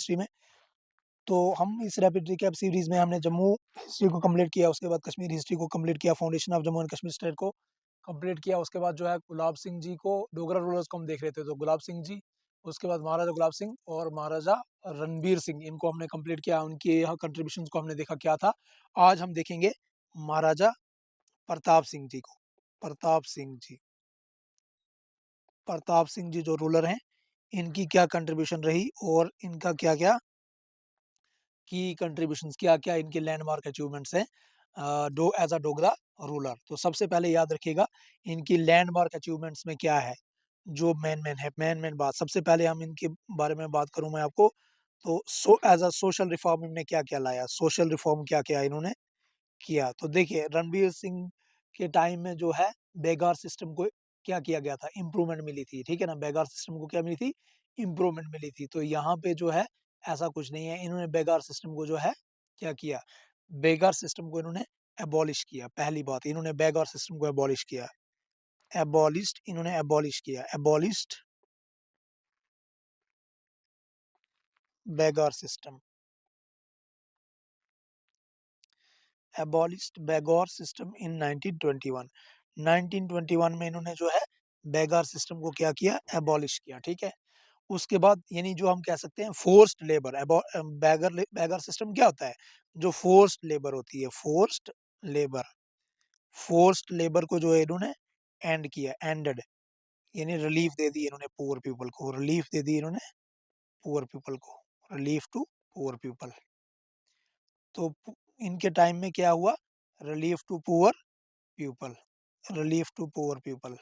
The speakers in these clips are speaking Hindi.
हिस्ट्री में। तो हम इस रैपिड रिकैप सीरीज में हमने जम्मू हिस्ट्री को कंप्लीट किया, उसके बाद कश्मीर हिस्ट्री को कंप्लीट किया, foundation of Jammu and Kashmir state को कंप्लीट किया। उसके बाद जो है गुलाब सिंह जी को, डोगरा रूलर्स को हम देख रहे थे, तो गुलाब सिंह जी, उसके बाद महाराजा गुलाब सिंह और महाराजा रणबीर सिंह, इनको हमने कंप्लीट किया, उनके यहाँ कंट्रीब्यूशन को हमने देखा क्या था। आज हम देखेंगे महाराजा प्रताप सिंह जी को। प्रताप सिंह जी, प्रताप सिंह जी जो रूलर हैं, इनकी क्या कंट्रीब्यूशन रही और इनका क्या क्या की कंट्रीब्यूशंस, क्या क्या इनके लैंडमार्क अचीवमेंट्स हैं though as a Dogra ruler. तो सबसे पहले याद रखिएगा इनकी लैंडमार्क अचीवमेंट्स में क्या है, जो मेन बात। सबसे पहले हम इनके बारे में बात करूं मैं आपको, तो एज अ सोशल रिफॉर्म इन्होंने क्या क्या लाया, सोशल रिफॉर्म क्या क्या इन्होंने किया। तो देखिए रणबीर सिंह के टाइम में जो है बेगार सिस्टम को क्या किया गया था, इम्प्रूवमेंट मिली थी, ठीक है ना। बेगार सिस्टम को क्या मिली थी, इम्प्रूवमेंट मिली थी। तो यहाँ पे जो है ऐसा कुछ नहीं है, इन्होंने बेगार सिस्टम को जो है क्या किया, बेगार सिस्टम को इन्होंने एबॉलिश किया। पहली बात, इन्होंने बेगार सिस्टम को एबॉलिश किया, एबॉलिश्ड, इन्होंने एबॉलिश किया, abolished begar system, abolished begar system in 1921। 1921 में इन्होंने जो है बेगार सिस्टम को क्या किया, एबॉलिश किया, ठीक है। उसके बाद यानी जो हम कह सकते हैं फोर्स्ड लेबर, बेगर सिस्टम क्या होता है, जो फोर्स्ड लेबर होती है, फोर्स्ड लेबर, फोर्स्ड लेबर को जो है इन्होंने एंड किया, एंडेड, यानी रिलीफ दे दी इन्होंने पुअर पीपल को, रिलीफ दे दी इन्होंने पुअर पीपल को, रिलीफ टू पुअर पीपल। तो इनके टाइम में क्या हुआ, relief to poor people, relief to poor people,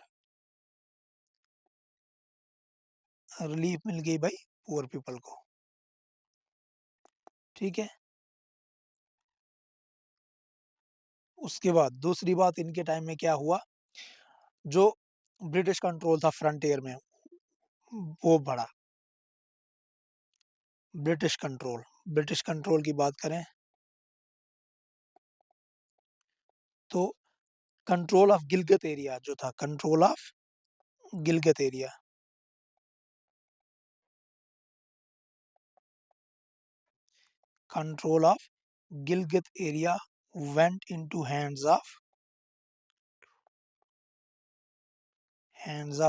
relief मिल गई भाई पुअर पीपल को, ठीक है। उसके बाद दूसरी बात, इनके टाइम में क्या हुआ, जो ब्रिटिश कंट्रोल था फ्रंटियर में वो बढ़ा। ब्रिटिश कंट्रोल, ब्रिटिश कंट्रोल की बात करें तो कंट्रोल ऑफ गिलगित एरिया जो था, control of Gilgit area, control of Gilgit area went into hands of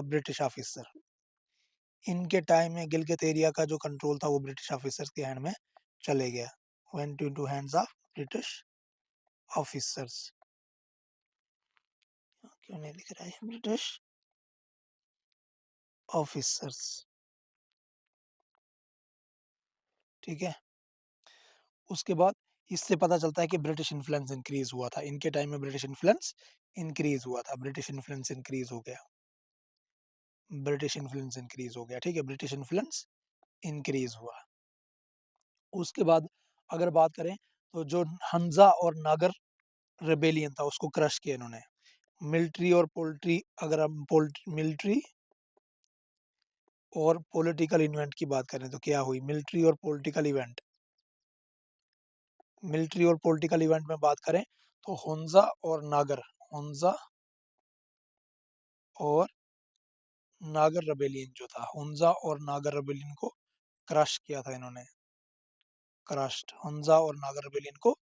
British officer. इनके टाइम में गिलगित एरिया का जो कंट्रोल था वो ब्रिटिश ऑफिसर्स के हैंड में चले गया, went into hands of British officers. क्यों नहीं लिख रहा है, ब्रिटिश ऑफिसर्स, ठीक है। उसके बाद इससे पता चलता है कि ब्रिटिश इन्फ्लुएंस इंक्रीज हुआ था, इनके टाइम में ब्रिटिश इन्फ्लुएंस इंक्रीज हुआ था, ब्रिटिश इन्फ्लुएंस इंक्रीज हो गया, ब्रिटिश इन्फ्लुएंस इंक्रीज हो गया, ठीक है, ब्रिटिश इन्फ्लुएंस इंक्रीज हुआ। उसके बाद अगर बात करें तो जो हमजा और नागर रेबेलियन था उसको क्रश किया इन्होंने। मिलिट्री और पोल्ट्री, अगर हम मिलिट्री और पॉलिटिकल इवेंट की बात करें तो क्या हुई, मिलिट्री और पॉलिटिकल इवेंट, मिलिट्री और पॉलिटिकल इवेंट में बात करें तो हुंजा और नागर, हुंजा और नागर रेबेलियन जो था, हुंजा और नागर रेबेलियन को क्रश किया था इन्होंने, क्रश्ड, हुंजा और नागर रेबेलियन को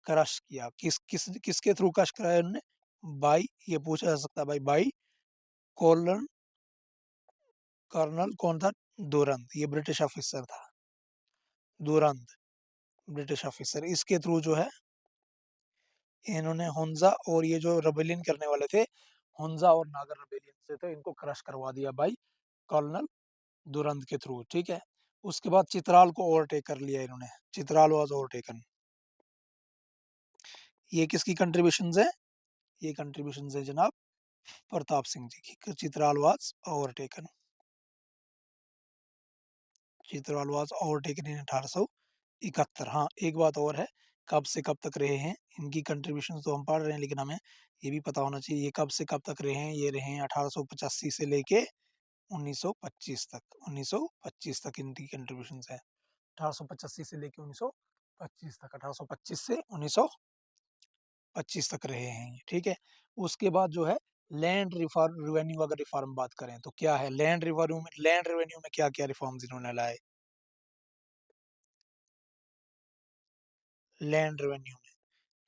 क्रश किया। किसके थ्रू क्रश कराया इन्होंने, बाई, ये पूछा जा सकता है भाई, बाई कर्नल, कर्नल कौन था, दुरंत, ये ब्रिटिश ऑफिसर था, दुरंत ब्रिटिश ऑफिसर, इसके थ्रू जो है इन्होंने हुंजा और ये जो रेबेलियन करने वाले थे, हुंजा और नागर रेबेलियन से थे, इनको क्रश करवा दिया भाई कर्नल दुरंत के थ्रू, ठीक है। उसके बाद चित्राल को ओवरटेक कर लिया इन्होंने, चित्राल वाज ओवरटेकन। ये किसकी कंट्रीब्यूशन है, ये कंट्रीब्यूशन है जनाब प्रताप सिंह जी की, Chitral was overtaken, Chitral was overtaken in 1871। हाँ एक बात और है, कब से कब तक रहे हैं, इनकी कंट्रीब्यूशन तो हम पढ़ रहे हैं लेकिन हमें ये भी पता होना चाहिए ये कब से कब तक रहे हैं। ये रहे हैं 1885 से लेके 1925 तक, 1925 तक इनकी कंट्रीब्यूशन है, 1885 से लेके 1925 तक, 1825 से 1925 तक रहे हैं ये, ठीक है। उसके बाद जो है लैंड रिफॉर्म, रेवेन्यू, अगर रिफॉर्म बात करें तो क्या है लैंड रेवेन्यू में, लैंड रेवेन्यू में क्या क्या रिफॉर्म्स इन्होंने लाए, लैंड रेवेन्यू में।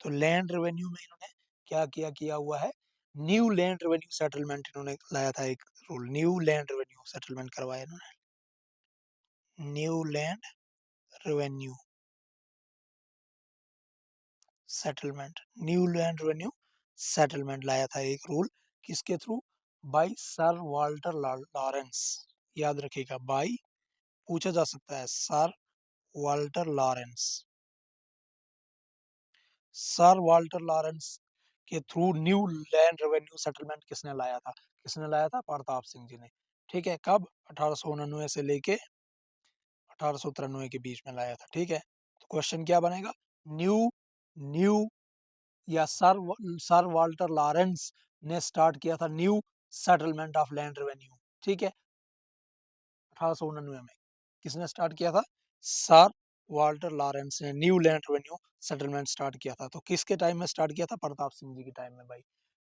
तो लैंड रेवेन्यू में इन्होंने क्या किया हुआ है, न्यू लैंड रेवेन्यू सेटलमेंट इन्होंने लाया था एक rule, new land revenue settlement करवाया इन्होंने, new land revenue settlement, new land revenue settlement लाया था एक रूल, किसके through, by sir Walter Lawrence. याद रखिएगा, बाय, पूछा जा सकता है, sir Walter Lawrence, sir Walter Lawrence के through new land revenue settlement किसने लाया था, किसने लाया था, प्रताप सिंह जी ने। ठीक है, कब, 1899 से लेके 1893 के बीच में लाया था। ठीक है, तो क्वेश्चन क्या बनेगा, न्यू न्यू या सर वाल्टर लॉरेंस ने स्टार्ट किया था new settlement of land revenue. ठीक है, 1899 में किसने स्टार्ट किया था, सर वाल्टर लॉरेंस ने new land revenue settlement start किया था। तो किसके टाइम में स्टार्ट किया था, प्रताप सिंह जी के टाइम में भाई।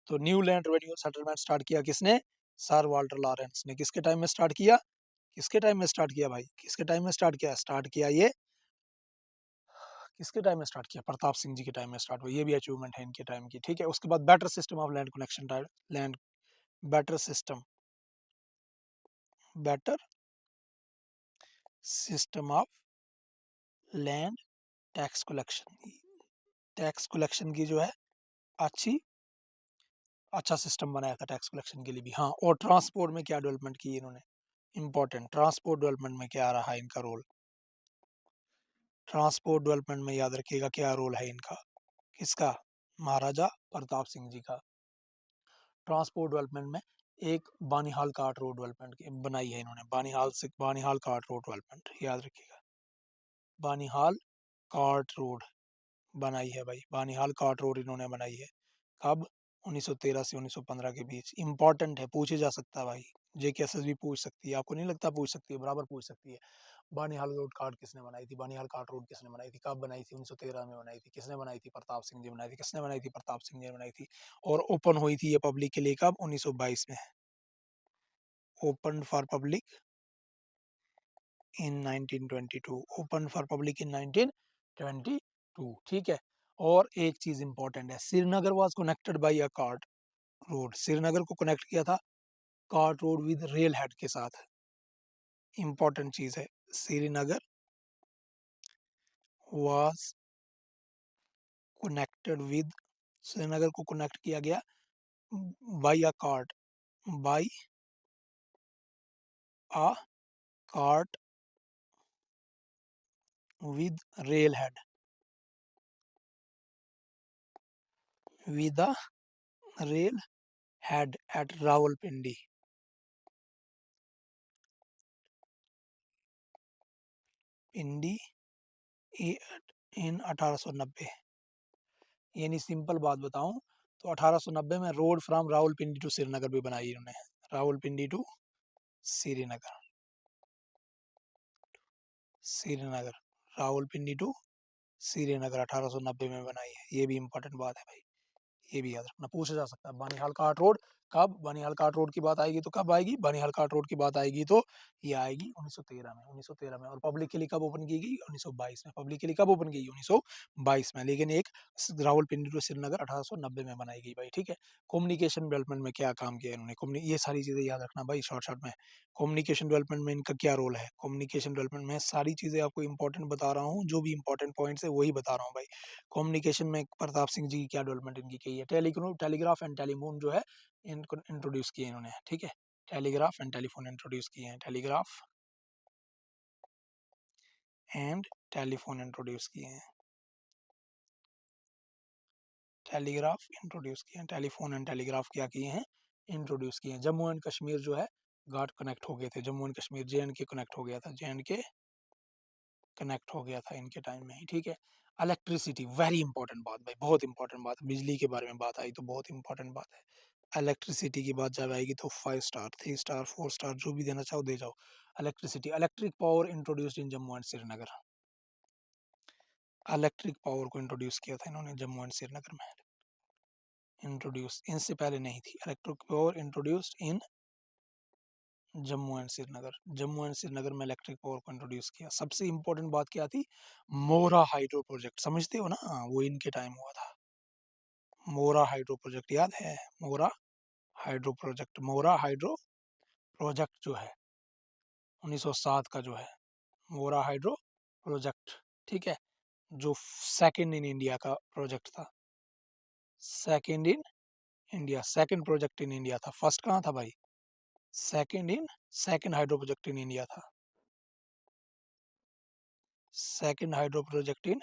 तो new land revenue settlement start किया किसने, सर वाल्टर लॉरेंस ने। किसके टाइम में स्टार्ट किया, किसके टाइम में स्टार्ट किया भाई, किसके टाइम में स्टार्ट किया ये किसके टाइम में स्टार्ट किया, प्रताप सिंह जी के टाइम में स्टार्ट हुआ। ये भी अचीवमेंट है इनके टाइम की। ठीक है, उसके बाद better system of land connection, land better system, better system of land tax collection, tax collection की जो है अच्छी अच्छा सिस्टम बनाया था टैक्स कलेक्शन के लिए भी। हाँ, और ट्रांसपोर्ट में क्या डेवलपमेंट की इन्होंने, इंपॉर्टेंट, ट्रांसपोर्ट डेवलपमेंट में क्या रहा इनका रोल, ट्रांसपोर्ट डेवलपमेंट में याद रखिएगा क्या रोल है इनका, किसका, महाराजा प्रताप सिंह जी का। ट्रांसपोर्ट डेवलपमेंट में एक बानिहाल कार्ट रोड डेवलपमेंट बनाई है इन्होंने, बानिहाल से बानिहाल कार्ट रोड डेवलपमेंट, याद रखिएगा, बानिहाल कार्ट रोड बनाई है भाई, बानिहाल कार्ट रोड इन्होंने बनाई है। कब, 1913 से 1915 के बीच। इंपॉर्टेंट है, पूछे जा सकता है भाई, जेकेएसएस भी पूछ सकती है, आपको नहीं लगता पूछ सकती है, बराबर पूछ सकती है। बानिहाल रोड कार्ड किसने बनाई थी, बानिहाल कार्ट रोड किसने बनाई थी, कब बनाई थी, 1913 में बनाई थी। किसने बनाई थी, प्रताप सिंह जी बनाई थी। किसने बनाई थी, प्रताप सिंह जी बनाई थी। और ओपन हुई थी ये पब्लिक के लिए कब, 1922 में, open for public in 1922, open for public in 1922। ठीक है, और एक चीज इंपॉर्टेंट है, Srinagar was connected by a cart road, Srinagar को कनेक्ट किया था cart road with rail head के साथ। इंपॉर्टेंट चीज है, Srinagar was connected with, Srinagar को कनेक्ट किया गया by a cart, by a cart with rail head, with a rail head at Rawalpindi, Pindi, in 1890। यानी सिंपल बात बताऊं तो 1890 में road from Rawalpindi to Srinagar भी बनाई इन्होंने, रावलपिंडी टू श्रीनगर, श्रीनगर, रावलपिंडी टू श्रीनगर 1890 में बनाई है। ये भी इंपॉर्टेंट बात है भाई, ये भी याद रखना, पूछा जा सकता है। बानिहाल कार्ट रोड कब, बानिहाल कार्ट रोड की बात आएगी तो कब आएगी, बानिहाल कार्ट रोड की बात आएगी तो ये आएगी 1913 में, 1913 में। और पब्लिक के लिए कब ओपन की गई, 1922 में। पब्लिक के लिए कब ओपन की गई, 1922 में। लेकिन एक रावलपिंडी टू श्रीनगर 1890 में बनाई गई भाई। ठीक है, कम्युनिकेशन डेवलपमेंट में क्या काम किया इन्होंने, ये सारी चीजें याद रखना भाई शॉर्ट शॉर्ट में। कम्युनिकेशन डेवलपमेंट में इनका क्या रोल है, कम्युनिकेशन डेवलपमेंट में सारी चीजें आपको इंपॉर्टेंट बता रहा हूँ, जो भी इंपॉर्टेंट पॉइंट्स है वही बता रहा हूँ भाई। कम्युनिकेशन में प्रताप सिंह जी की क्या डेवलपमेंट इनकी की है, टेलीग्राफ एंड टेलीफोन जो है इनको इंट्रोड्यूस किए इन्होंने। ठीक है, टेलीग्राफ एंड टेलीफोन इंट्रोड्यूस किए हैं, टेलीग्राफ एंड टेलीफोन इंट्रोड्यूस किए हैं, टेलीग्राफ इंट्रोड्यूस किए हैं, टेलीफोन एंड टेलीग्राफ क्या किए हैं, इंट्रोड्यूस किए हैं। जम्मू एंड कश्मीर जो है घाट कनेक्ट हो गए थे, Jammu and Kashmir, J and के कनेक्ट हो गया था, जे एंड के कनेक्ट हो गया था इनके टाइम में ही। ठीक है, इलेक्ट्रिसिटी वेरी इंपॉर्टेंट बात भाई, बहुत इंपॉर्टेंट बात, बिजली के बारे में बात आई तो बहुत इंपॉर्टेंट बात है। इलेक्ट्रिसिटी की बात जब आएगी तो 5 स्टार, 3 स्टार, 4 स्टार जो भी देना चाहो दे जाओ। Electricity, electric power introduced in Jammu and Srinagar, electric power को इंट्रोड्यूस किया था इन्होंने जम्मू एंड श्रीनगर में, इंट्रोड्यूस, इनसे पहले नहीं थी। Electric power introduced in Jammu and Srinagar. Jammu and Srinagar में इलेक्ट्रिक पावर को इंट्रोड्यूस किया। सबसे इंपॉर्टेंट बात क्या थी? मोरा हाइड्रो प्रोजेक्ट, समझते हो ना? हाँ, वो इनके टाइम हुआ था। मोरा हाइड्रो प्रोजेक्ट याद है? मोरा हाइड्रो प्रोजेक्ट, मोरा हाइड्रो प्रोजेक्ट जो है 1907 का जो है मोरा हाइड्रो प्रोजेक्ट, ठीक है, जो सेकंड इन इंडिया का प्रोजेक्ट था। Second in India, second project in India था। फर्स्ट कहाँ था भाई? Second hydro project in India था। Second hydro project in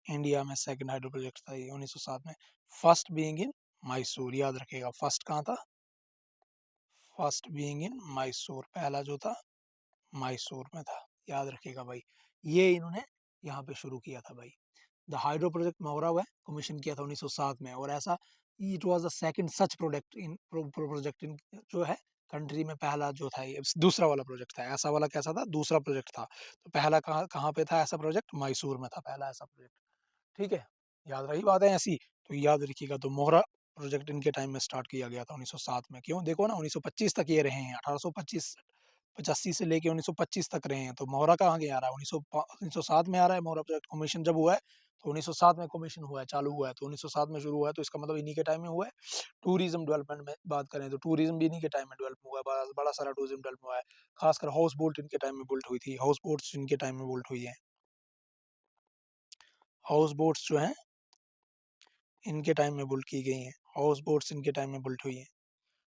India में सेकंड हाइड्रो प्रोजेक्ट था ये 1907 में। फर्स्ट बीइंग इन मैसूर, याद रखेगा। फर्स्ट कहाँ था? फर्स्ट बीइंग इन मैसूर, पहला जो था मैसूर में था, याद रखिएगा भाई। ये इन्होंने यहाँ पे शुरू किया था भाई। द हाइड्रो प्रोजेक्ट मोरा हुआ कमीशन किया था 1907 में, और ऐसा it was the second such product in project in जो है कंट्री में। पहला जो था ये दूसरा वाला प्रोजेक्ट था। ऐसा वाला कैसा था? दूसरा प्रोजेक्ट था। तो पहला कहाँ कहाँ पे था ऐसा प्रोजेक्ट? मैसूर में था पहला ऐसा प्रोजेक्ट, ठीक है। याद रही बात है ऐसी, तो याद रखिएगा। तो मोहरा प्रोजेक्ट इनके टाइम में स्टार्ट किया गया था 1907 में। क्यों? देखो ना 1925 तक ये रहे हैं, 1825 85 से लेके 1925 तक रहे हैं। तो मोहरा कहाँ गया आ रहा है? 1907 में आ रहा है मोहरा प्रोजेक्ट। कमीशन जब हुआ है तो 1907 में कमीशन हुआ है, चालू हुआ है, तो 1907 में शुरू हुआ है, तो इसका मतलब इन्हीं के टाइम में हुआ है। टूरिज्म डेवलपमेंट में बात करें तो टूरिज्म भी इन्हीं के टाइम में डेवलप हुआ है, बड़ा बड़ा सारा टूरिज्म डेवलप हुआ है। खासकर हाउस बोट इनके टाइम में बिल्ट हुई थी, हाउस बोट्स इनके टाइम में बिल्ट हुई है। हाउस बोट्स जो हैं इनके टाइम में बिल्ट की गई हैं, हाउस बोट्स इनके टाइम में बिल्ट हुई हैं,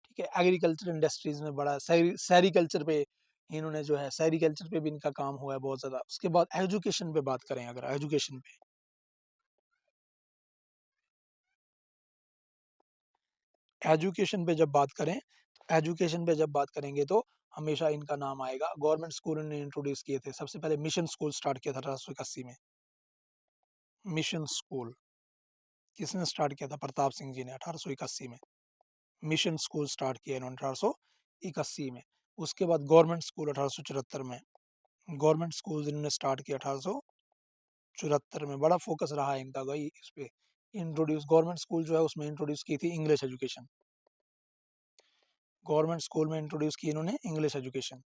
ठीक है। एग्रीकल्चर इंडस्ट्रीज में बड़ा सेरिकल्चर पे इन्होंने जो है सेरिकल्चर पे भी इनका काम हुआ है बहुत ज़्यादा। उसके बाद एजुकेशन पे बात करें, अगर एजुकेशन पे जब बात करें तो एजुकेशन पे जब बात करेंगे तो हमेशा इनका नाम आएगा। गवर्नमेंट स्कूल इन्होंने इंट्रोड्यूस किए थे। सबसे पहले मिशन स्कूल स्टार्ट किया था 1881 में। मिशन स्कूल किसने स्टार्ट किया था? प्रताप सिंह जी ने 1881 में मिशन स्कूल स्टार्ट किया इन्होंने 1881 में। उसके बाद गवर्नमेंट स्कूल 1874 में, गवर्नमेंट स्कूल इन्होंने स्टार्ट किया 1874 में। बड़ा फोकस रहा है इनका भाई इस पे। इंट्रोड्यूस गवर्नमेंट स्कूल जो है उसमें इंट्रोड्यूस की थी इंग्लिश एजुकेशन। गवर्नमेंट स्कूल में इंट्रोड्यूस की इन्होंने इंग्लिश एजुकेशन,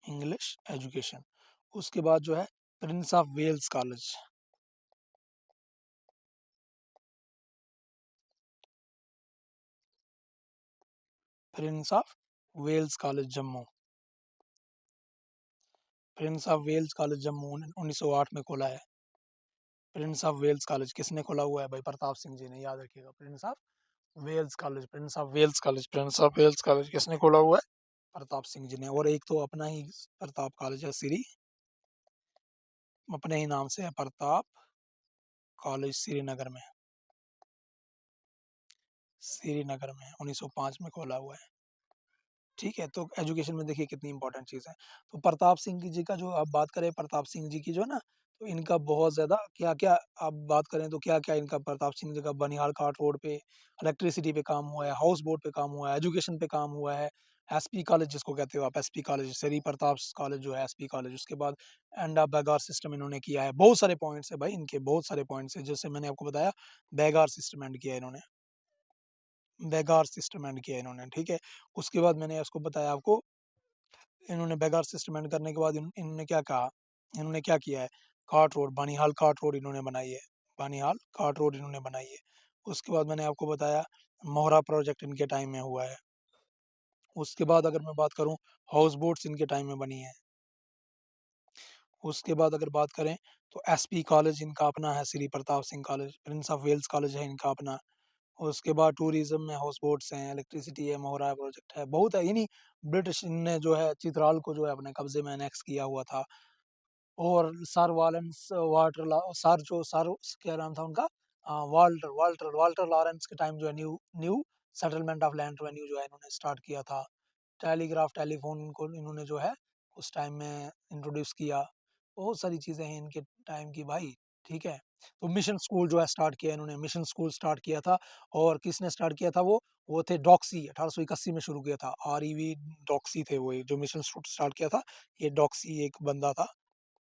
इंग्लिश एजुकेशन। उसके बाद जो है Prince of Wales College, Prince of Wales College Jammu, Prince of Wales College Jammu 1908 में खोला है। प्रिंस ऑफ वेल्स कॉलेज किसने खोला हुआ है भाई? प्रताप सिंह जी ने, याद रखिएगा। Prince of Wales College, Prince of Wales College, Prince of Wales College किसने खोला हुआ है? प्रताप सिंह जी ने। और एक तो अपना ही प्रताप कॉलेज है, श्री, अपने ही नाम से है, प्रताप कॉलेज श्रीनगर में, श्रीनगर में 1905 में खोला हुआ है, ठीक है। तो एजुकेशन में देखिए कितनी इंपॉर्टेंट चीज़ है। तो प्रताप सिंह जी का जो आप बात करें, प्रताप सिंह जी की जो है ना, तो इनका बहुत ज़्यादा क्या-क्या आप बात करें तो क्या-क्या इनका प्रताप सिंह जी का बनिहाल घाट रोड पे इलेक्ट्रिसिटी पे काम हुआ है, हाउस बोट पे काम हुआ है, एजुकेशन पे काम हुआ है। एसपी कॉलेज जिसको कहते हो आप, SP college, Shri Pratap college जो है एसपी कॉलेज। उसके बाद एंड ऑफ बैगार सिस्टम इन्होंने किया है। बहुत सारे पॉइंट्स है भाई इनके, बहुत सारे पॉइंट्स है। जैसे मैंने आपको बताया बैगार सिस्टम एंड किया इन्होंने, बैगार सिस्टम एंड किया इन्होंने, ठीक है। उसके बाद मैंने उसको बताया आपको, इन्होंने बेगार सिस्टम एंड करने के बाद इन्होंने क्या कहा, इन्होंने क्या किया है? Cart road, Banihal cart road इन्होंने बनाई है, बानिहाल कार्ट रोड इन्होंने बनाई है। उसके बाद मैंने आपको बताया मोहरा प्रोजेक्ट इनके टाइम में हुआ है। उसके बाद अगर मैं बात करूं, हाउस बोट्स इनके टाइम में बनी है। उसके बाद अगर बात करें तो एसपी कॉलेज इनका अपना है, Shri Pratap Singh college. Prince of Wales College है इनका अपना। उसके बाद टूरिज्म में हाउस बोट्स हैं, इलेक्ट्रिसिटी है, मोहरा प्रोजेक्ट है, बहुत है। यानी ब्रिटिश ने जो है चित्राल को जो है अपने कब्जे में एनेक्स किया हुआ था। और सर वालेंस वाटर सर जो सर क्या नाम था उनका? वाल्टर वाल्टर वाल्टर लॉरेंस के टाइम जो है new new settlement of land revenue जो है इन्होंने स्टार्ट किया था। टेलीग्राफ टेलीफोन को इन्होंने जो है उस टाइम में इंट्रोड्यूस किया। बहुत सारी चीज़ें हैं इनके टाइम की भाई, ठीक है। तो मिशन स्कूल जो है स्टार्ट किया इन्होंने, मिशन स्कूल स्टार्ट किया था। और किसने स्टार्ट किया था? वो थे डॉक्सी, 1881 में शुरू किया था। आरईवी डॉक्सी थे वो, जो मिशन स्टार्ट किया था। ये डॉक्सी एक बंदा था,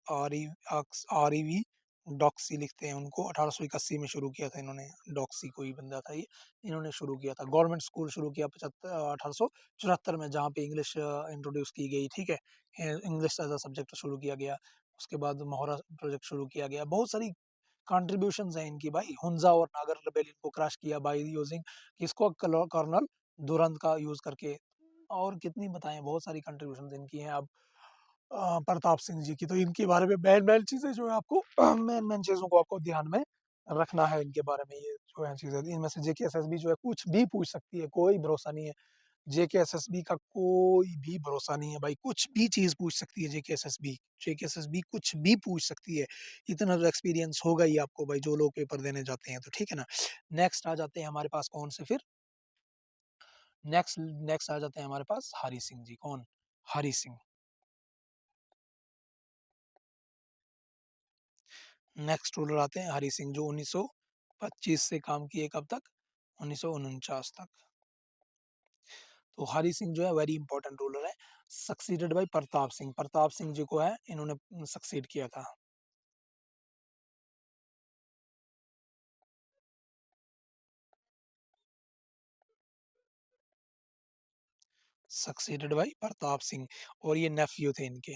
आर ई वी डॉक्सी लिखते हैं उनको, 1881 में शुरू किया था इन्होंने। डॉक्सी कोई बंदा था ये, इन्होंने शुरू किया था। गवर्नमेंट स्कूल शुरू किया 1874 में, जहाँ पे इंग्लिश इंट्रोड्यूस की गई, ठीक है। इंग्लिश एज अ सब्जेक्ट शुरू किया गया। उसके बाद मोहरा प्रोजेक्ट शुरू किया गया। बहुत सारी कंट्रीब्यूशंस हैं इनकी भाई। हुंजा और नागर रिबेलियन को क्रैश किया बाय यूजिंग किसको, कर्नल दुरंत का यूज करके। और कितनी बताएं, बहुत सारी कंट्रीब्यूशंस इनकी हैं। अब प्रताप सिंह जी की, तो इनके बारे में मेन मेन चीजें जो है आपको मेन मेन चीजों को आपको ध्यान में रखना है इनके बारे में। ये जो है चीजें, इनमें से जेकेएसएसबी जो है कुछ भी पूछ सकती है, कोई भरोसा नहीं है। जेकेएसएसबी का कोई भी भरोसा नहीं है भाई, कुछ भी चीज पूछ सकती है जेकेएसएसबी। जेकेएसएसबी कुछ भी पूछ सकती है। इतना तो एक्सपीरियंस होगा ही आपको भाई, जो लोग पेपर देने जाते हैं, तो ठीक है ना। नेक्स्ट आ जाते हैं हमारे पास कौन से फिर, नेक्स्ट नेक्स्ट आ जाते हैं हमारे पास हरि सिंह जी। कौन? हरि सिंह। नेक्स्ट रूलर आते हैं हरि सिंह, जो 1925 से काम किए कब तक, 1949 तक। तो हरि सिंह जो है वेरी इंपॉर्टेंट रूलर है। Succeeded by Pratap Singh. प्रताप सिंह जी को है इन्होंने सक्सीड किया था। Succeeded by Pratap Singh. और ये नेफ्यू थे इनके,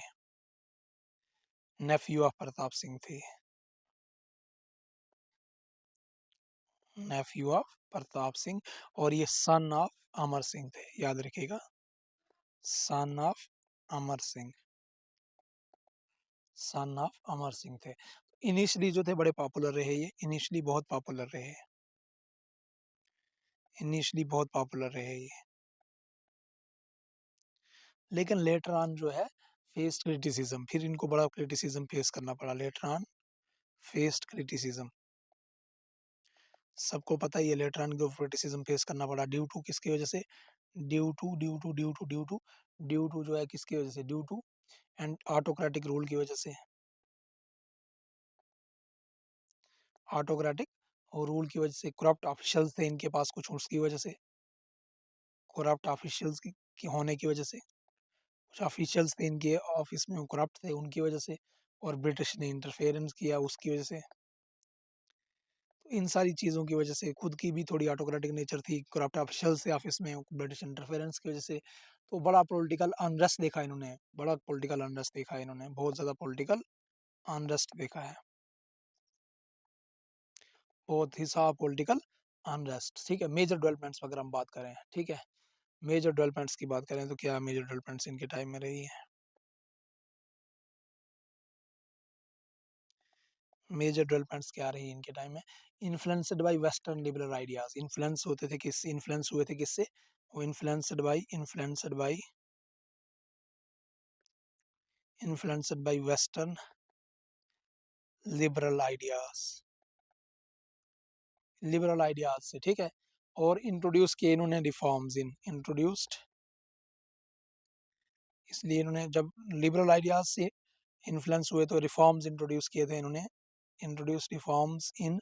नेफ्यू ऑफ प्रताप सिंह थे, नेफ्यू ऑफ प्रताप सिंह। और ये सन ऑफ अमर सिंह थे, याद रखिएगा, son of Amar Singh, son of Amar Singh थे। इनिशियली जो थे बड़े पॉपुलर रहे ये, इनिशियली बहुत पॉपुलर रहे, इनिशियली बहुत पॉपुलर रहे ये। लेकिन लेटर ऑन जो है फेस्ड क्रिटिसिज्म, फिर इनको बड़ा क्रिटिसिज्म फेस करना पड़ा। लेटर ऑन फेस्ड क्रिटिसिज्म, सबको पता ही है लेटर ऑन को क्रिटिसिज्म फेस करना पड़ा। ड्यू टू किसकी वजह से, ड्यू टू जो है किसकी वजह से, due to and autocratic rule की वजह से, ऑटोक्रेटिक और रूल की वजह से। करप्ट ऑफिशियल्स थे इनके पास कुछ, उसकी वजह से, करप्ट ऑफिशियल्स की होने की वजह से। कुछ ऑफिशियल्स थे इनके ऑफिस में, वो करप्ट थे, उनकी वजह से। और ब्रिटिश ने इंटरफेरेंस किया उसकी वजह से। तो इन सारी चीज़ों की वजह से, खुद की भी थोड़ी ऑटोक्रेटिक नेचर थी, करप्ट ऑफिशियल्स थे ऑफिस में, ब्रिटिश इंटरफेरेंस की वजह से। तो बड़ा पॉलिटिकल अनरेस्ट देखा इन्होंने, बड़ा पॉलिटिकल अनरेस्ट देखा इन्होंने, बहुत ज़्यादा पॉलिटिकल अनरेस्ट देखा है, बहुत ही सा पॉलिटिकल अनरेस्ट, ठीक है। मेजर डेवलपमेंट्स अगर हम बात करें, ठीक है, मेजर डेवलपमेंट्स की बात करें, तो क्या मेजर डेवलपमेंट्स इनके टाइम में रही है। मेजर डेवलपमेंट्स क्या रही इनके टाइम में, influenced by western liberal ideas. Influence होते थे किससे, इन्फ्लुएंस हुए थे किससे, वो influenced by western liberal ideas, liberal ideas से, ठीक है। और इंट्रोड्यूस किए इन्होंने रिफॉर्म्स, इन इंट्रोड्यूस्ड, इसलिए इन्होंने जब लिबरल आइडियाज से इन्फ्लुएंस हुए तो रिफॉर्म्स इंट्रोड्यूस किए थे इन्होंने। Introduce reforms in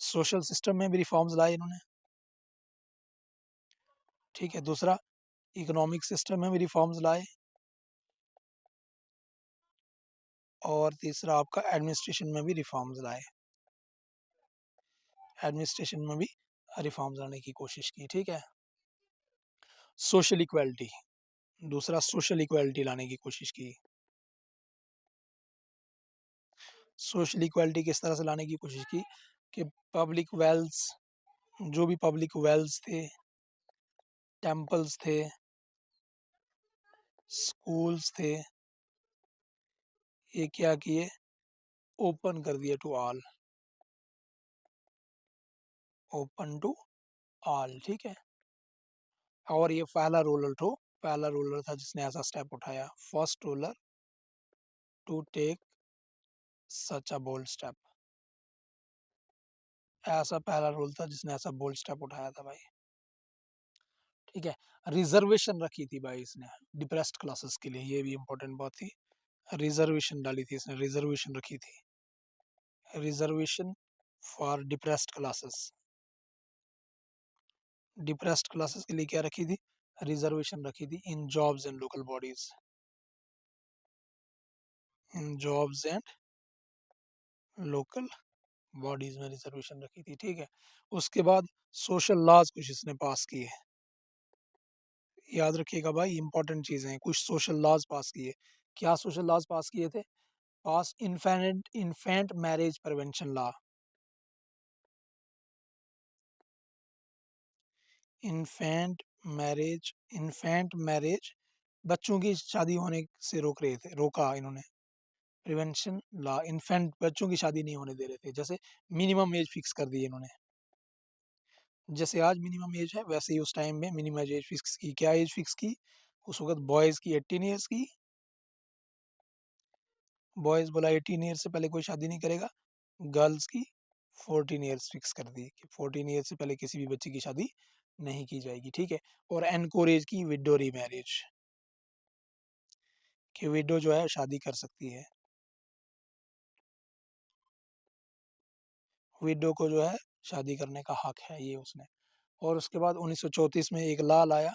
social system में भी रिफॉर्म्स लाए इन्होंने, ठीक है। दूसरा, इकोनॉमिक सिस्टम में भी रिफॉर्म्स लाए। और तीसरा आपका एडमिनिस्ट्रेशन में भी रिफॉर्म्स लाए, एडमिनिस्ट्रेशन में भी रिफॉर्म्स लाने की कोशिश की, ठीक है। सोशल इक्वालिटी, दूसरा सोशल इक्वालिटी लाने की कोशिश की। सोशल इक्वालिटी किस तरह से लाने की कोशिश की, कि पब्लिक वेल्स, जो भी पब्लिक वेल्स थे, टेम्पल्स थे, स्कूल्स थे, ये क्या किए, ओपन कर दिए to all, open to all, ठीक है। और ये पहला रूलर था जिसने ऐसा स्टेप उठाया, first ruler to take such a bold step. ऐसा पहला रूल था जिसने ऐसा बोल्ड स्टेप उठाया था भाई, ठीक है। रिजर्वेशन रखी थी भाई इसने डिप्रेस्ड क्लासेस के लिए, ये भी इंपॉर्टेंट बात थी। रिजर्वेशन डाली थी इसने, रिजर्वेशन रखी थी, reservation for depressed classes. Depressed classes के लिए क्या रखी थी, रिजर्वेशन रखी थी in jobs and local bodies, in jobs and local bodies में रिजर्वेशन रखी थी, ठीक है। उसके बाद सोशल लॉज कुछ इसने पास किए, याद रखिएगा भाई, इंपॉर्टेंट चीजें हैं, कुछ सोशल लॉज पास किए। क्या सोशल लॉज पास किए थे? Pass infant marriage prevention law, infant marriage, बच्चों की शादी होने से रोका इन्होंने। प्रिवेंशन लॉ, इन्फेंट बच्चों की शादी नहीं होने दे रहे थे, जैसे मिनिमम एज फिक्स कर दी इन्होंने। जैसे आज मिनिमम एज है, वैसे ही उस टाइम में मिनिमम एज फिक्स की। क्या एज फिक्स की? उस वक्त बॉयज की 18 ईयर्स की, बॉयज बोला 18 ईयर्स से पहले कोई शादी नहीं करेगा। गर्ल्स की 14 ईयर्स फिक्स कर दी कि 14 ईयर्स से पहले किसी भी बच्चे की शादी नहीं की जाएगी, ठीक है। और एनकोरेज की विडो रीमैरिज, कि विडो जो है शादी कर सकती है, विडो को जो है शादी करने का हक है, ये उसने। और उसके बाद 1934 में एक लॉ लाया,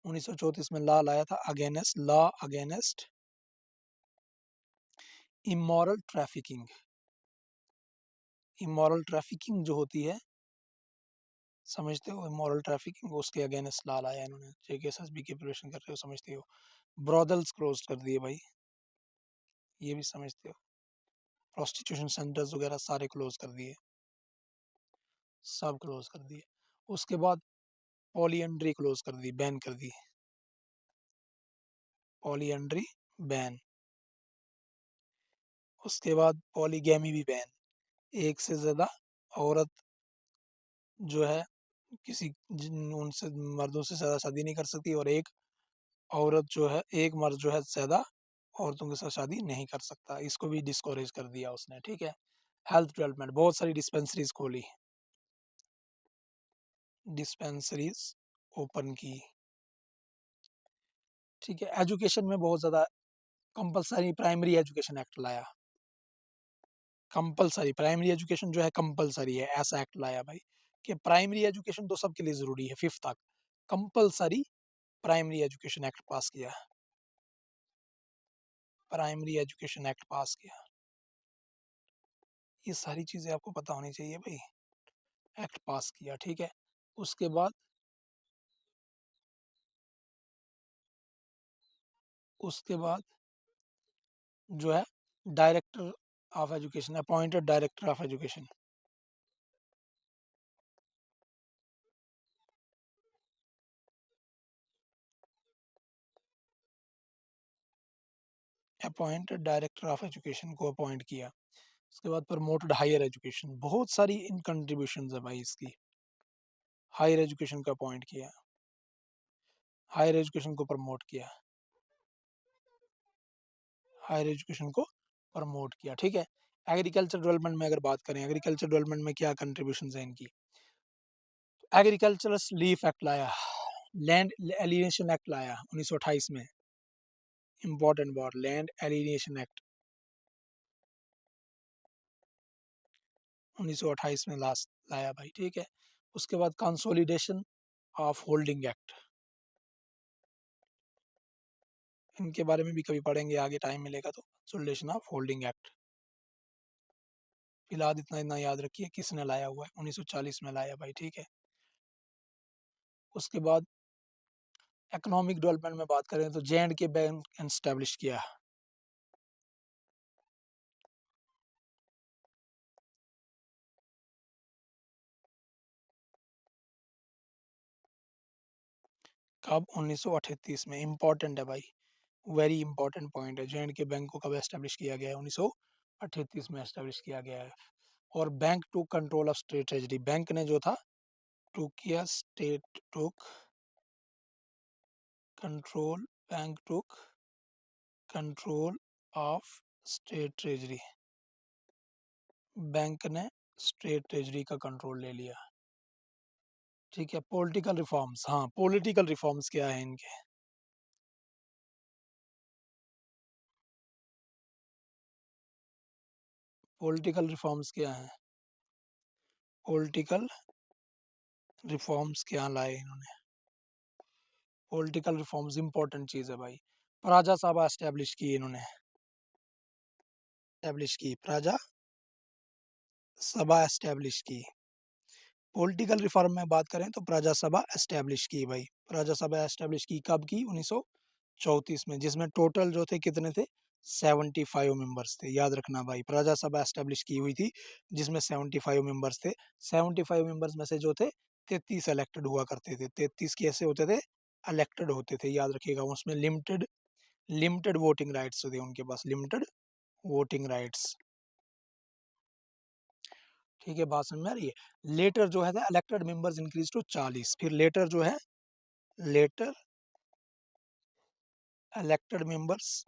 1934 में लॉ लाया था against law against immoral trafficking. Immoral trafficking जो होती है, समझते हो, इमोरल ट्रैफिकिंग, उसके अगेंस्ट लॉ लाया इन्होंने। जेकेएसएसबी की प्रिपरेशन कर रहे हो, समझते हो। ब्रॉदल्स क्लोज कर दिए भाई, ये भी समझते हो। प्रोस्टिट्यूशन सेंटर्स वगैरह सारे क्लोज कर दिए, सब क्लोज कर दिए। उसके बाद पॉलीएंड्री क्लोज कर दी, बैन कर दी, पॉलीएंड्री बैन। उसके बाद पॉलीगैमी भी बैन, एक से ज्यादा औरत जो है किसी उनसे मर्दों से ज्यादा शादी नहीं कर सकती, और एक औरत जो है, एक मर्द जो है ज्यादा औरतों के साथ शादी नहीं कर सकता, इसको भी डिस्कोरेज कर दिया उसने, ठीक है। हेल्थ डेवलपमेंट, बहुत सारी डिस्पेंसरीज खोली, डिस्पेंसरीज ओपन की, ठीक है। एजुकेशन में बहुत ज्यादा कंपलसरी प्राइमरी एजुकेशन एक्ट लाया, कंपलसरी प्राइमरी एजुकेशन जो है कंपलसरी है, ऐसा एक्ट लाया भाई कि प्राइमरी एजुकेशन तो सबके लिए जरूरी है, फिफ्थ तक कंपलसरी प्राइमरी एजुकेशन एक्ट पास किया, प्राइमरी एजुकेशन एक्ट पास किया। ये सारी चीजें आपको पता होनी चाहिए भाई, एक्ट पास किया, ठीक है। उसके बाद उसके बाद जो है director of education, appointed director of education, appointed director of education को अपॉइंट किया। उसके बाद प्रमोटेड हायर एजुकेशन, बहुत सारी इन कंट्रीब्यूशन है भाई इसकी। हायर एजुकेशन को अपॉइंट किया, हायर एजुकेशन को प्रमोट किया, हायर एजुकेशन को प्रमोट किया, ठीक है। एग्रीकल्चर डेवलपमेंट में अगर बात करें, एग्रीकल्चर डेवलपमेंट में क्या कंट्रीब्यूशन है इनकी? एग्रीकल्चरल लीफ एक्ट लाया, लैंड एलिनेशन एक्ट लाया 1928 में, important word, land alienation act 1928 में लास्ट लाया भाई, ठीक है। उसके बाद कंसोलिडेशन ऑफ होल्डिंग एक्ट, इनके बारे में भी कभी पढ़ेंगे आगे टाइम मिलेगा तो। कंसोलिडेशन ऑफ होल्डिंग एक्ट, फिलहाल इतना इतना याद रखिए किसने लाया हुआ है, 1940 में लाया भाई, ठीक है। उसके बाद इकोनॉमिक डेवलपमेंट में बात करें तो जे एंड के बैंक एस्टेब्लिश किया, कब? 1938 में, इंपॉर्टेंट है भाई, वेरी इंपॉर्टेंट पॉइंट है। जे एंड के बैंक को कब एस्टेब्लिश किया गया है? 1938 में एस्टेब्लिश किया गया है। और bank to control of state treasury, bank ने जो था टू किया, state took control, bank took control of state treasury, bank ने स्टेट ट्रेजरी का कंट्रोल ले लिया, ठीक है। पॉलिटिकल रिफॉर्म्स, हाँ पॉलिटिकल रिफॉर्म्स क्या है इनके? पॉलिटिकल रिफॉर्म्स क्या है? पॉलिटिकल रिफॉर्म्स क्या लाए इन्होंने? पॉलिटिकल रिफॉर्म्स इंपॉर्टेंट चीज है भाई। राजा सभा एस्टेब्लिश की इन्होंने, एस्टैब्लिश की, प्रजा सभा एस्टैब्लिश की। पॉलिटिकल रिफॉर्म में बात करें तो प्रजा सभा एस्टैब्लिश की भाई, प्रजा सभा एस्टैब्लिश की कब की? 1934 में, जिसमें टोटल जो थे कितने थे? 75 मेंबर्स थे। याद रखना भाई, प्रजा सभा एस्टैब्लिश की हुई थी जिसमें 75 मेंबर्स थे। 75 मेंबर्स में से जो थे 33 इलेक्टेड हुआ करते थे। 33 कैसे होते थे? इलेक्टेड होते थे, याद रखिएगा। उसमें लिमिटेड लिमिटेड वोटिंग राइट्स थे उनके पास, लिमिटेड वोटिंग राइट्स। ठीक है, बात समझ में आ रही है। लेटर जो है इलेक्टेड मेंबर्स इंक्रीज टू 40, फिर लेटर जो है लेटर इलेक्टेड मेंबर्स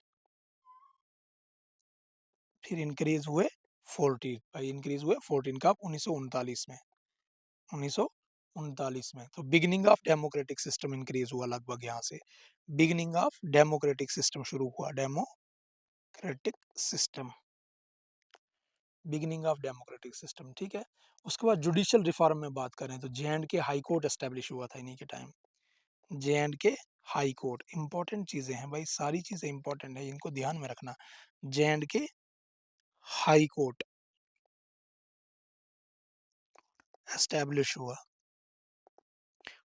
फिर इंक्रीज हुए 14 भाई, इंक्रीज हुए 14 कब? 1939 में, 1939 में। तो beginning of democratic system increase हुआ लगभग यहाँ से, बिगिनिंग ऑफ डेमोक्रेटिक सिस्टम शुरू हुआ, democratic system, beginning of democratic system. ठीक है, उसके बाद जुडिशियल रिफॉर्म में बात करें तो J&K हाई कोर्ट एस्टेब्लिश हुआ था इन्हीं के time. J&K high court, important चीजें हैं भाई, सारी चीजें इंपॉर्टेंट है, इनको ध्यान में रखना। J&K हाई कोर्ट एस्टेब्लिश हुआ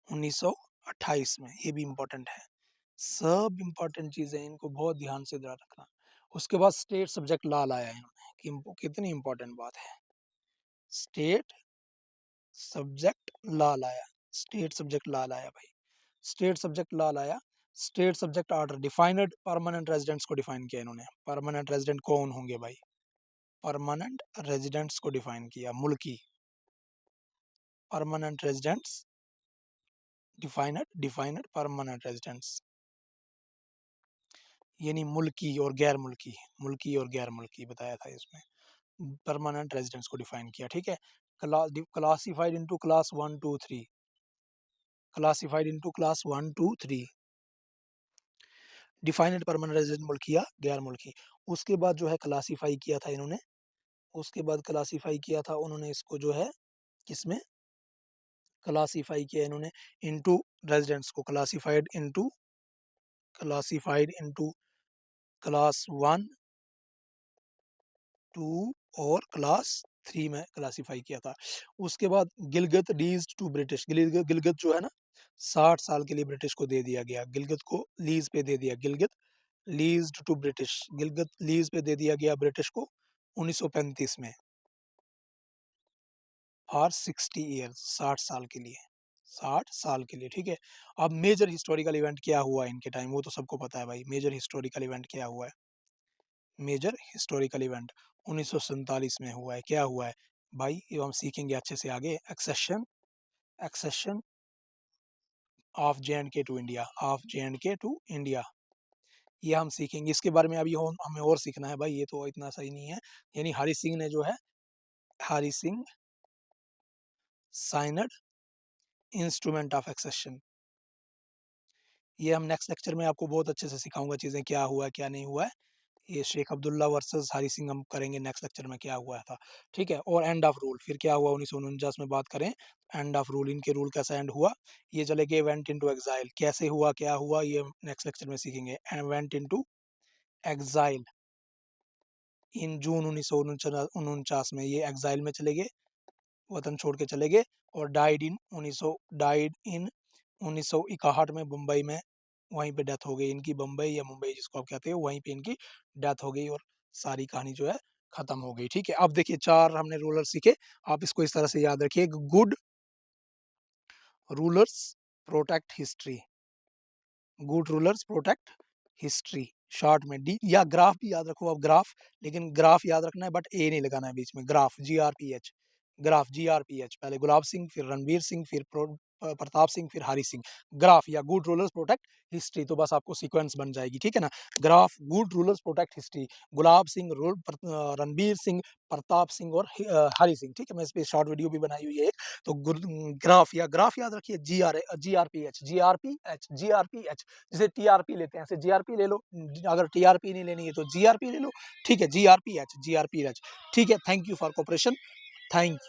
1928 में, ये भी इंपॉर्टेंट है। सब इंपॉर्टेंट चीजें, इनको बहुत ध्यान से ध्यान रखना। उसके बाद स्टेट सब्जेक्ट लॉ लाया इन्होंने, कितनी इंपॉर्टेंट बात है। स्टेट सब्जेक्ट लॉ लाया, स्टेट सब्जेक्ट लॉ लाया भाई, स्टेट सब्जेक्ट लॉ लाया। State subject order defined permanent residents को डिफाइन किया इन्होंने। परमानेंट रेजिडेंट कौन होंगे भाई? परमानेंट रेजिडेंट्स को डिफाइन किया, मुल्की permanent residents, defined permanent residents, यानी मुल्की और गैर मुल्की, मुल्की और गैर मुल्की बताया था इसमें। परमानेंट रेजिडेंट्स को डिफाइन किया। ठीक है, classified into class 1 2 3, classified into class 1 2 3, defined permanent resident मुल्की या गैर मुल्की। उसके बाद जो है क्लासिफाई किया था इन्होंने, उसके बाद क्लासिफाई किया था उन्होंने इसको जो है किसमें क्लासिफाई किया इन्होंने? इनटू रेजिडेंट्स को क्लासिफाइड इनटू क्लास 1 2 और क्लास 3 में क्लासिफाई किया था। उसके बाद Gilgit lease to British, Gilgit जो है ना 60 साल के लिए ब्रिटिश को दे दिया गया, गिलगित को लीज पे दे दिया, Gilgit lease to British, Gilgit lease पे दे दिया गया ब्रिटिश को 1935 में फॉर 60 ईयर्स, 60 साल के लिए, 60 साल के लिए। ठीक है, अब मेजर हिस्टोरिकल इवेंट क्या हुआ इनके टाइम, वो तो सबको पता है भाई। मेजर हिस्टोरिकल इवेंट क्या हुआ है? मेजर हिस्टोरिकल इवेंट 1947 में हुआ है। क्या हुआ है भाई, ये हम सीखेंगे अच्छे से आगे। Accession of J&K to India, of J&K to India, ये हम सीखेंगे। इसके बारे में अभी हमें और सीखना है भाई, ये तो इतना सही नहीं है। यानी हरि सिंह ने जो है, Hari Singh signed instrument of accession, ये हम नेक्स्ट लेक्चर में आपको बहुत अच्छे से सिखाऊंगा चीजें, क्या हुआ क्या नहीं हुआ है। ये शेख अब्दुल्ला वर्सेस हरि सिंह हम करेंगे नेक्स्ट लेक्चर में, क्या हुआ था। ठीक है, और एंड ऑफ रूल फिर क्या हुआ 1949 में बात करें। एंड ऑफ रूल, इनके रूल कैसा एंड हुआ। ये चले गए वेंट इनटू एग्जाइल, कैसे हुआ क्या हुआ ये नेक्स्ट लेक्चर में सीखेंगे। वेंट इनटू एग्जाइल इन जून 1949 में, ये एग्जाइल में चले गए, वतन छोड़ के चले गए। और डाइड इन 1961 में मुंबई में, वहीं पे डेथ हो गई इनकी, बम्बई या मुंबई जिसको आप कहते हो, वहीं पे इनकी डेथ हो गई और सारी कहानी जो है खत्म हो गई। ठीक है, अब देखिए 4 हमने रूलर सीखे, आप इसको इस तरह से याद रखिए। Good rulers protect history, good rulers protect history, short में डी, या ग्राफ भी याद रखो आप, ग्राफ, लेकिन ग्राफ याद रखना है बट ए नहीं लगाना है बीच में, ग्राफ GRPH, ग्राफ GRPH, पहले गुलाब सिंह फिर रणवीर सिंह फिर प्रताप सिंह फिर हरि सिंह, ग्राफ या गुड रूलर्स प्रोटेक्ट हिस्ट्री, तो बस आपको सीक्वेंस बन जाएगी। ठीक है ना, graph good rulers protect history, Gulab Singh, Ranbir Singh, Pratap Singh और हरि सिंह। ठीक है, मैं इस पे शॉर्ट वीडियो भी बनाई हुई है एक, तो ग्राफ या ग्राफ याद रखिए, GRPH, जैसे TRP लेते हैं ऐसे GRP ले लो, अगर TRP नहीं लेनी है तो GRP ले लो। ठीक है, GRPH। ठीक है, thank you for cooperation, thank